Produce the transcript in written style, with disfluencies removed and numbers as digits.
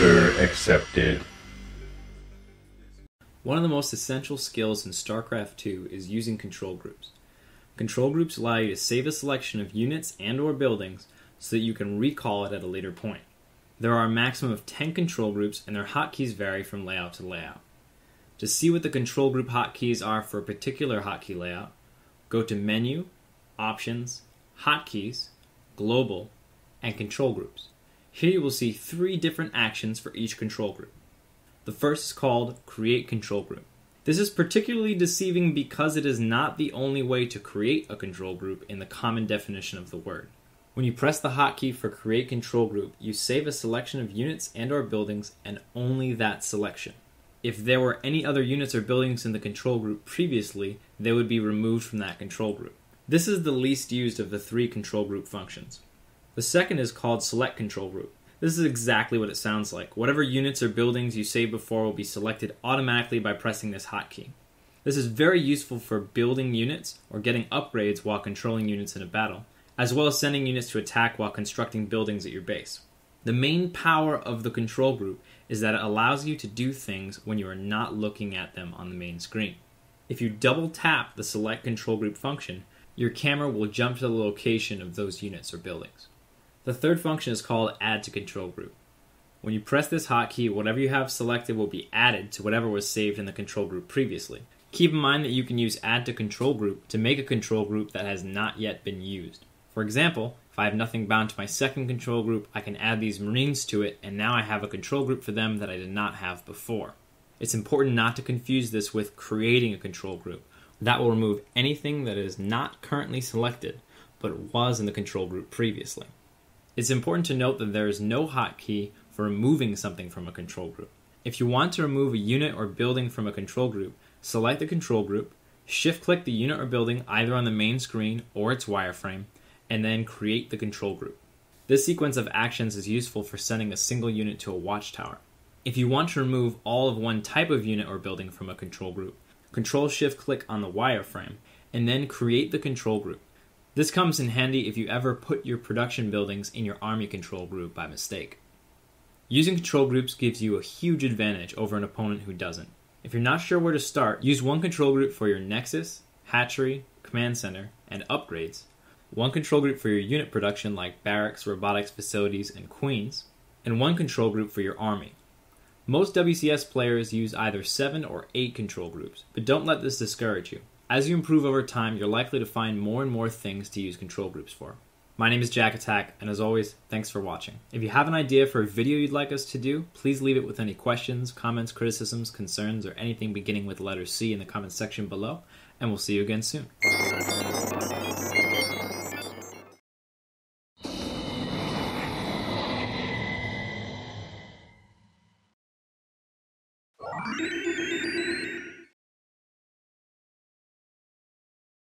Order accepted. One of the most essential skills in Starcraft 2 is using control groups. Control groups allow you to save a selection of units and/or buildings so that you can recall it at a later point. There are a maximum of 10 control groups, and their hotkeys vary from layout to layout. To see what the control group hotkeys are for a particular hotkey layout, go to Menu, Options, Hotkeys, Global, and Control Groups. Here you will see 3 different actions for each control group. The first is called Create Control Group. This is particularly deceiving because it is not the only way to create a control group in the common definition of the word. When you press the hotkey for Create Control Group, you save a selection of units and/or buildings, and only that selection. If there were any other units or buildings in the control group previously, they would be removed from that control group. This is the least used of the 3 control group functions. The second is called Select Control Group. This is exactly what it sounds like. Whatever units or buildings you saved before will be selected automatically by pressing this hotkey. This is very useful for building units or getting upgrades while controlling units in a battle, as well as sending units to attack while constructing buildings at your base. The main power of the control group is that it allows you to do things when you are not looking at them on the main screen. If you double tap the Select Control Group function, your camera will jump to the location of those units or buildings. The third function is called Add to Control Group. When you press this hotkey, whatever you have selected will be added to whatever was saved in the control group previously. Keep in mind that you can use Add to Control Group to make a control group that has not yet been used. For example, if I have nothing bound to my second control group, I can add these Marines to it, and now I have a control group for them that I did not have before. It's important not to confuse this with creating a control group. That will remove anything that is not currently selected, but was in the control group previously. It's important to note that there is no hotkey for removing something from a control group. If you want to remove a unit or building from a control group, select the control group, shift-click the unit or building either on the main screen or its wireframe, and then create the control group. This sequence of actions is useful for sending a single unit to a watchtower. If you want to remove all of one type of unit or building from a control group, Control-Shift-Click on the wireframe, and then create the control group. This comes in handy if you ever put your production buildings in your army control group by mistake. Using control groups gives you a huge advantage over an opponent who doesn't. If you're not sure where to start, use one control group for your Nexus, Hatchery, Command Center, and upgrades, one control group for your unit production like barracks, robotics facilities, and queens, and one control group for your army. Most WCS players use either 7 or 8 control groups, but don't let this discourage you. As you improve over time, you're likely to find more and more things to use control groups for. My name is Jack Attack, and as always, thanks for watching. If you have an idea for a video you'd like us to do, please leave it with any questions, comments, criticisms, concerns, or anything beginning with the letter C in the comments section below, and we'll see you again soon.